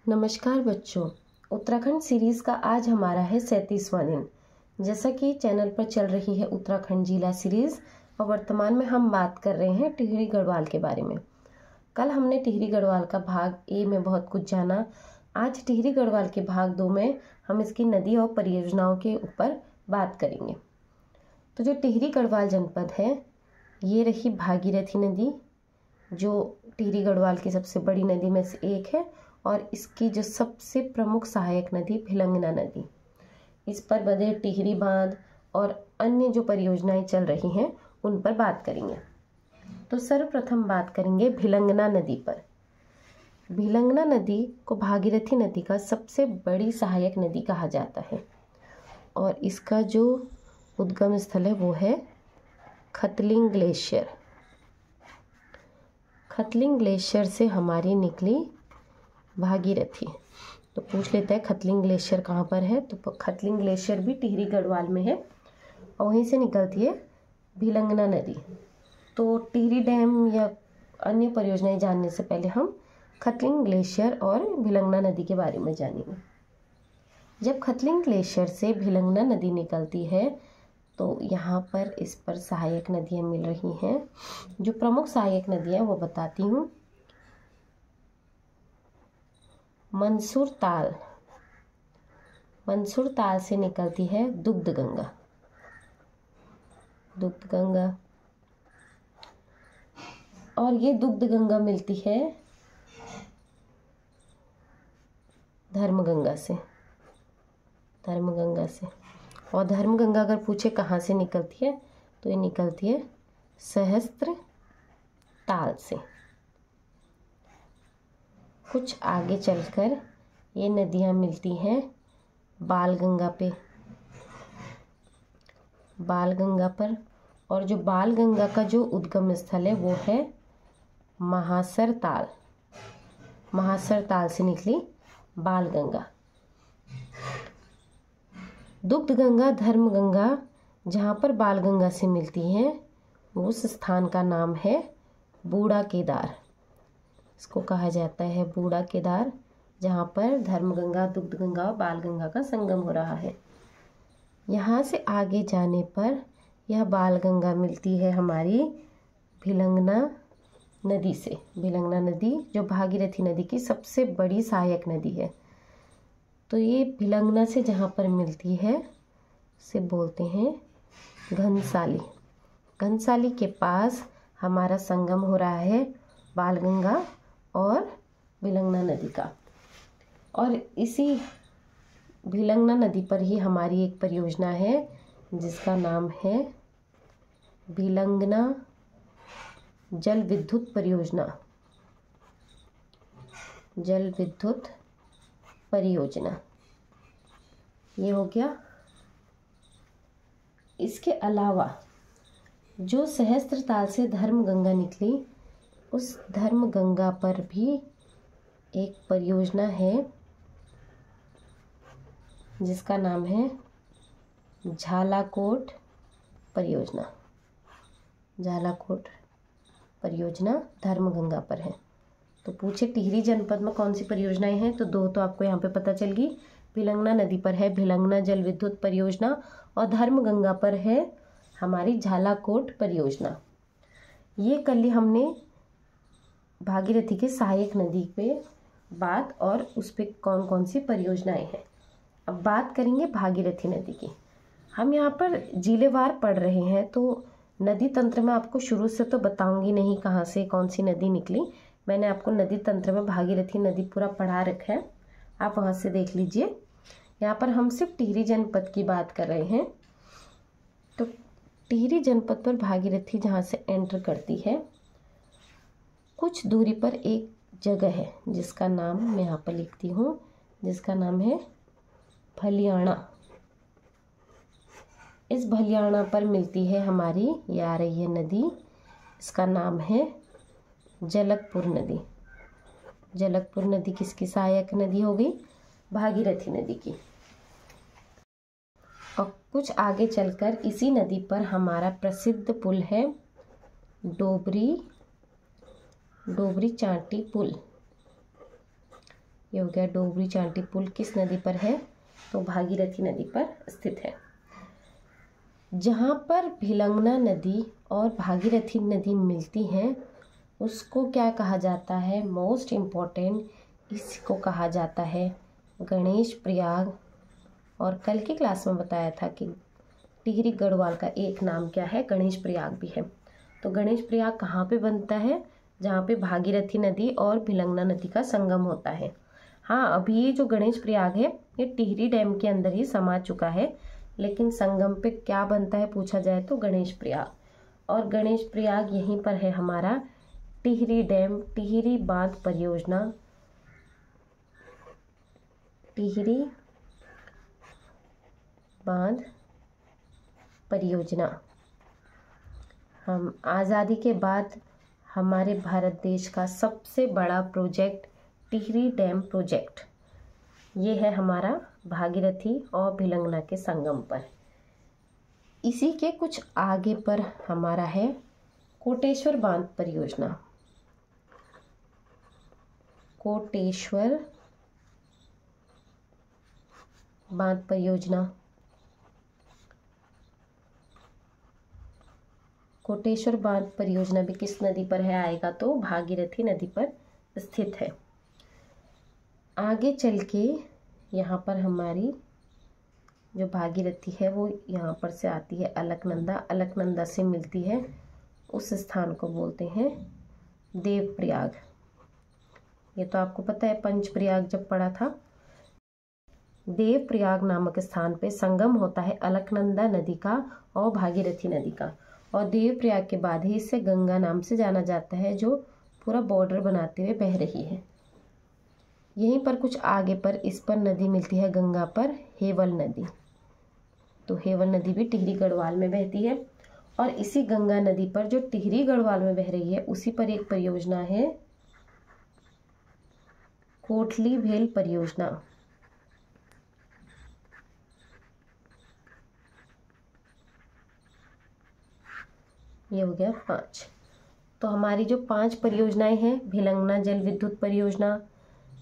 नमस्कार बच्चों, उत्तराखंड सीरीज़ का आज हमारा है 37वां दिन। जैसा कि चैनल पर चल रही है उत्तराखंड जिला सीरीज़ और वर्तमान में हम बात कर रहे हैं टिहरी गढ़वाल के बारे में। कल हमने टिहरी गढ़वाल का भाग ए में बहुत कुछ जाना। आज टिहरी गढ़वाल के भाग 2 में हम इसकी नदी और परियोजनाओं के ऊपर बात करेंगे। तो जो टिहरी गढ़वाल जनपद है, ये रही भागीरथी नदी, जो टिहरी गढ़वाल की सबसे बड़ी नदी में से एक है और इसकी जो सबसे प्रमुख सहायक नदी भिलंगना नदी। इस पर बंधे टिहरी बांध और अन्य जो परियोजनाएं चल रही हैं उन पर बात करेंगे। तो सर्वप्रथम बात करेंगे भिलंगना नदी पर। भिलंगना नदी को भागीरथी नदी का सबसे बड़ी सहायक नदी कहा जाता है और इसका जो उद्गम स्थल है वो है खतलिंग ग्लेशियर। खतलिंग ग्लेशियर से हमारी निकली भागीरथी। तो पूछ लेते हैं खतलिंग ग्लेशियर कहाँ पर है। तो खतलिंग ग्लेशियर भी टिहरी गढ़वाल में है और वहीं से निकलती है भिलंगना नदी। तो टिहरी डैम या अन्य परियोजनाएं जानने से पहले हम खतलिंग ग्लेशियर और भिलंगना नदी के बारे में जानेंगे। जब खतलिंग ग्लेशियर से भिलंगना नदी निकलती है तो यहाँ पर इस पर सहायक नदियाँ मिल रही हैं। जो प्रमुख सहायक नदियाँ वो बताती हूँ। मंसूर ताल से निकलती है दुग्ध गंगा और ये दुग्ध गंगा मिलती है धर्मगंगा से। और धर्मगंगा अगर पूछे कहाँ से निकलती है तो ये निकलती है सहस्त्र ताल से। कुछ आगे चलकर ये नदियाँ मिलती हैं बालगंगा पर और जो बालगंगा का जो उद्गम स्थल है वो है महासर ताल से निकली बालगंगा। दुग्ध गंगा धर्मगंगा जहाँ पर बालगंगा से मिलती हैं उस स्थान का नाम है बूढ़ा केदार। इसको कहा जाता है बूढ़ा केदार, जहाँ पर धर्मगंगा, दुग्ध गंगा और बालगंगा का संगम हो रहा है। यहाँ से आगे जाने पर यह बालगंगा मिलती है हमारी भिलंगना नदी से। भिलंगना नदी जो भागीरथी नदी की सबसे बड़ी सहायक नदी है। तो ये भिलंगना से जहाँ पर मिलती है उसे बोलते हैं घनसाली के पास हमारा संगम हो रहा है बालगंगा और भिलंगना नदी का। और इसी भिलंगना नदी पर ही हमारी एक परियोजना है जिसका नाम है भिलंगना जल विद्युत परियोजना। ये हो गया। इसके अलावा जो सहस्त्रताल से धर्मगंगा निकली उस धर्मगंगा पर भी एक परियोजना है जिसका नाम है झालाकोट परियोजना धर्मगंगा पर है। तो पूछे टिहरी जनपद में कौन सी परियोजनाएं हैं तो दो तो आपको यहाँ पे पता चल गई। भिलंगना नदी पर है भिलंगना जल विद्युत परियोजना और धर्मगंगा पर है हमारी झालाकोट परियोजना। ये कल हमने भागीरथी के सहायक नदी पे बात और उस पे कौन कौन सी परियोजनाएं हैं। अब बात करेंगे भागीरथी नदी की। हम यहाँ पर जिलेवार पढ़ रहे हैं तो नदी तंत्र में आपको शुरू से तो बताऊंगी नहीं कहाँ से कौन सी नदी निकली। मैंने आपको नदी तंत्र में भागीरथी नदी पूरा पढ़ा रखा है, आप वहाँ से देख लीजिए। यहाँ पर हम सिर्फ टिहरी जनपद की बात कर रहे हैं। तो टिहरी जनपद पर भागीरथी जहाँ से एंटर करती है कुछ दूरी पर एक जगह है जिसका नाम मैं यहाँ पर लिखती हूँ, जिसका नाम है भलियाना। इस भलियाना पर मिलती है हमारी ये आ रही है नदी, इसका नाम है जलकपुर नदी किसकी सहायक नदी हो गई? भागीरथी नदी की। और कुछ आगे चलकर इसी नदी पर हमारा प्रसिद्ध पुल है डोबरी चांटी पुल। ये हो गया डोबरी चांटी पुल किस नदी पर है, तो भागीरथी नदी पर स्थित है। जहाँ पर भिलंगना नदी और भागीरथी नदी मिलती हैं उसको क्या कहा जाता है, मोस्ट इम्पॉर्टेंट, इसको कहा जाता है गणेश प्रयाग। और कल की क्लास में बताया था कि टिहरी गढ़वाल का एक नाम क्या है, गणेश प्रयाग भी है। तो गणेश प्रयाग कहाँ पे बनता है, जहाँ पे भागीरथी नदी और भिलंगना नदी का संगम होता है। हाँ, अभी ये जो गणेश प्रयाग है ये टिहरी डैम के अंदर ही समा चुका है, लेकिन संगम पे क्या बनता है पूछा जाए तो गणेश प्रयाग। और गणेश प्रयाग यहीं पर है हमारा टिहरी डैम, टिहरी बांध परियोजना, टिहरी बांध परियोजना। हम आज़ादी के बाद हमारे भारत देश का सबसे बड़ा प्रोजेक्ट टिहरी डैम प्रोजेक्ट, ये है हमारा भागीरथी और भिलंगना के संगम पर। इसी के कुछ आगे पर हमारा है कोटेश्वर बांध परियोजना। कोटेश्वर बांध परियोजना, कोटेश्वर बांध परियोजना भी किस नदी पर है आएगा, तो भागीरथी नदी पर स्थित है। आगे चल के यहाँ पर हमारी जो भागीरथी है वो यहाँ पर से आती है अलकनंदा, अलकनंदा से मिलती है, उस स्थान को बोलते हैं देवप्रयाग। ये तो आपको पता है, पंचप्रयाग जब पढ़ा था। देवप्रयाग नामक स्थान पे संगम होता है अलकनंदा नदी का और भागीरथी नदी का, और देवप्रयाग के बाद ही इसे गंगा नाम से जाना जाता है, जो पूरा बॉर्डर बनाते हुए बह रही है। यहीं पर कुछ आगे पर इस पर नदी मिलती है गंगा पर, हेवल नदी। तो हेवल नदी भी टिहरी गढ़वाल में बहती है। और इसी गंगा नदी पर जो टिहरी गढ़वाल में बह रही है उसी पर एक परियोजना है कोटली भेल परियोजना। ये हो गया 5। तो हमारी जो 5 परियोजनाएं हैं, भिलंगना जल विद्युत परियोजना,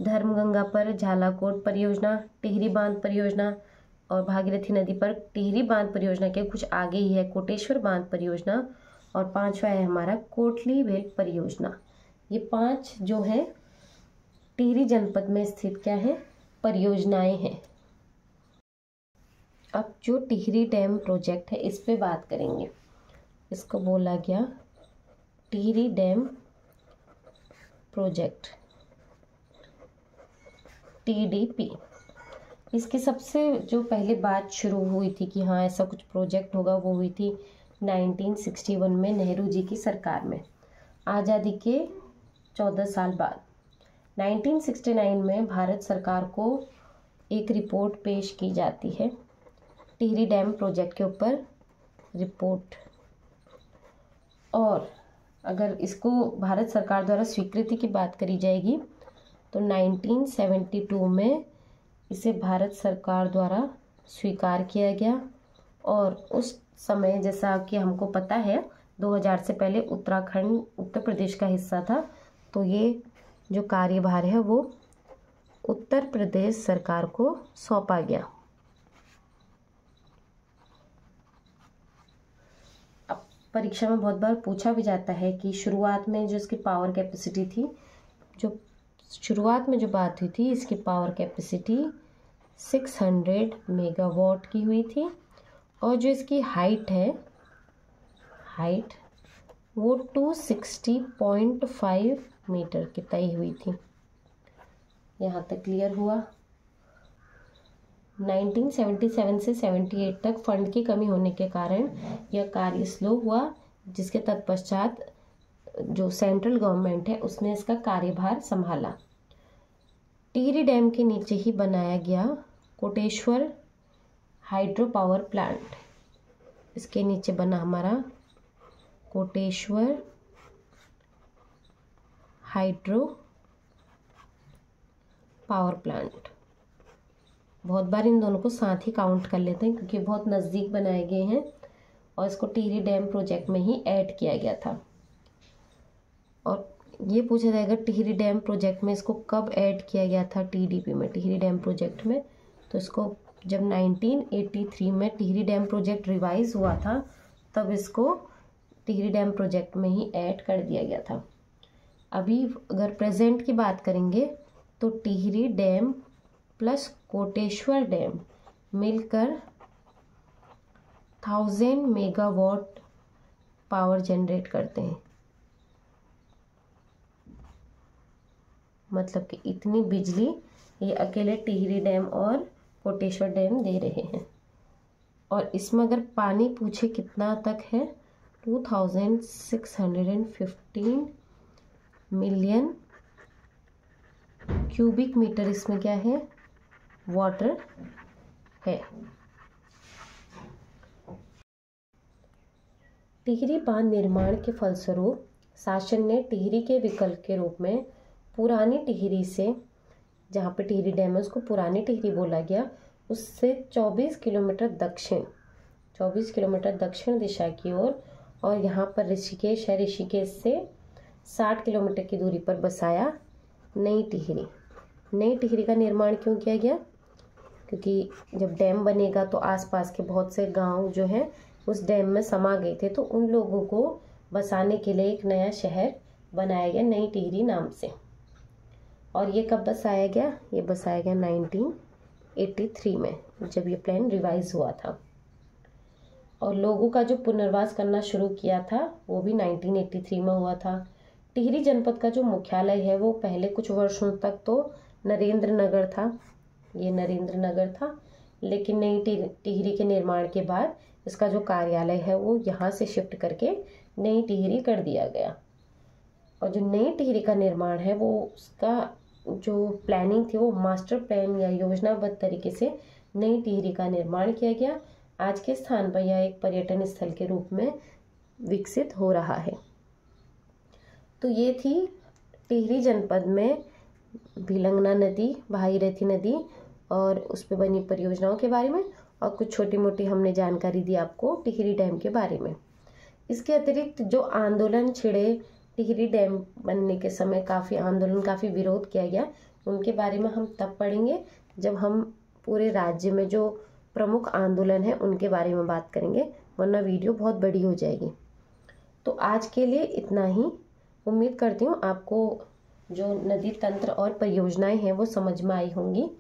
धर्मगंगा पर झालाकोट परियोजना, टिहरी बांध परियोजना और भागीरथी नदी पर टिहरी बांध परियोजना के कुछ आगे ही है कोटेश्वर बांध परियोजना, और 5वां है हमारा कोटली भेल परियोजना। ये 5 जो है टिहरी जनपद में स्थित क्या है, परियोजनाएं हैं। अब जो टिहरी डैम प्रोजेक्ट है इस पे बात करेंगे। इसको बोला गया टिहरी डैम प्रोजेक्ट, TDP। इसकी सबसे जो पहले बात शुरू हुई थी कि हाँ ऐसा कुछ प्रोजेक्ट होगा, वो हुई थी 1961 में नेहरू जी की सरकार में, आज़ादी के 14 साल बाद। 1969 में भारत सरकार को एक रिपोर्ट पेश की जाती है टिहरी डैम प्रोजेक्ट के ऊपर रिपोर्ट, और अगर इसको भारत सरकार द्वारा स्वीकृति की बात करी जाएगी तो 1972 में इसे भारत सरकार द्वारा स्वीकार किया गया। और उस समय जैसा कि हमको पता है 2000 से पहले उत्तराखंड उत्तर प्रदेश का हिस्सा था, तो ये जो कार्यभार है वो उत्तर प्रदेश सरकार को सौंपा गया। अब परीक्षा में बहुत बार पूछा भी जाता है कि शुरुआत में जो इसकी पावर कैपेसिटी थी, जो शुरुआत में जो बात हुई थी, इसकी पावर कैपेसिटी 600 मेगावाट की हुई थी, और जो इसकी हाइट है, हाइट वो 260.5 मीटर की तय हुई थी। यहाँ तक क्लियर हुआ। 1977 से 78 तक फंड की कमी होने के कारण यह कार्य स्लो हुआ, जिसके तत्पश्चात जो सेंट्रल गवर्नमेंट है उसने इसका कार्यभार संभाला। टिहरी डैम के नीचे ही बनाया गया कोटेश्वर हाइड्रो पावर प्लांट, इसके नीचे बना हमारा कोटेश्वर हाइड्रो पावर प्लांट। बहुत बार इन दोनों को साथ ही काउंट कर लेते हैं क्योंकि बहुत नज़दीक बनाए गए हैं, और इसको टिहरी डैम प्रोजेक्ट में ही ऐड किया गया था। और ये पूछा जाएगा टिहरी डैम प्रोजेक्ट में इसको कब ऐड किया गया था TDP में, टिहरी डैम प्रोजेक्ट में। तो इसको जब 1983 में टिहरी डैम प्रोजेक्ट रिवाइज हुआ था तब इसको टिहरी डैम प्रोजेक्ट में ही ऐड कर दिया गया था। अभी अगर प्रेजेंट की बात करेंगे तो Tehri dam plus Koteshwar dam मिलकर 1000 मेगावाट पावर जनरेट करते हैं। मतलब कि इतनी बिजली ये अकेले टिहरी डैम और कोटेश्वर डैम दे रहे हैं। और इसमें अगर पानी पूछे कितना तक है 2615 मिलियन क्यूबिक मीटर इसमें क्या है, वाटर है। टिहरी बांध निर्माण के फलस्वरूप शासन ने टिहरी के विकल्प के रूप में पुरानी टिहरी से, जहाँ पे टिहरी डैम है उसको पुरानी टिहरी बोला गया, उससे 24 किलोमीटर दक्षिण दिशा की ओर और यहाँ पर ऋषिकेश है, ऋषिकेश से 60 किलोमीटर की दूरी पर बसाया नई टिहरी। नई टिहरी का निर्माण क्यों किया गया? क्योंकि जब डैम बनेगा तो आसपास के बहुत से गांव जो हैं उस डैम में समा गए थे, तो उन लोगों को बसाने के लिए एक नया शहर बनाया गया नई टिहरी नाम से। और ये कब बसाया गया? ये बसाया गया 1983 में, जब ये प्लान रिवाइज हुआ था। और लोगों का जो पुनर्वास करना शुरू किया था वो भी 1983 में हुआ था। टिहरी जनपद का जो मुख्यालय है वो पहले कुछ वर्षों तक तो नरेंद्र नगर था, ये नरेंद्र नगर था, लेकिन नई टिहरी के निर्माण के बाद इसका जो कार्यालय है वो यहाँ से शिफ्ट करके नई टिहरी कर दिया गया। और जो नई टिहरी का निर्माण है वो उसका जो प्लानिंग थी वो मास्टर प्लान या योजनाबद्ध तरीके से नई टिहरी का निर्माण किया गया। आज के स्थान पर यह एक पर्यटन स्थल के रूप में विकसित हो रहा है। तो ये थी टिहरी जनपद में भिलंगना नदी, भागीरथी नदी और उस पर बनी परियोजनाओं के बारे में, और कुछ छोटी मोटी हमने जानकारी दी आपको टिहरी डैम के बारे में। इसके अतिरिक्त जो आंदोलन छिड़े टिहरी डैम बनने के समय, काफ़ी आंदोलन, काफ़ी विरोध किया गया, उनके बारे में हम तब पढ़ेंगे जब हम पूरे राज्य में जो प्रमुख आंदोलन है उनके बारे में बात करेंगे, वरना वीडियो बहुत बड़ी हो जाएगी। तो आज के लिए इतना ही। उम्मीद करती हूँ आपको जो नदी तंत्र और परियोजनाएं हैं वो समझ में आई होंगी।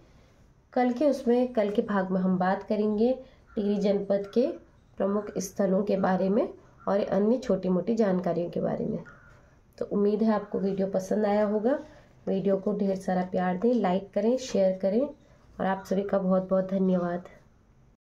कल के भाग में हम बात करेंगे टिहरी जनपद के प्रमुख स्थलों के बारे में और अन्य छोटी मोटी जानकारियों के बारे में। तो उम्मीद है आपको वीडियो पसंद आया होगा। वीडियो को ढेर सारा प्यार दें, लाइक करें, शेयर करें, और आप सभी का बहुत बहुत धन्यवाद।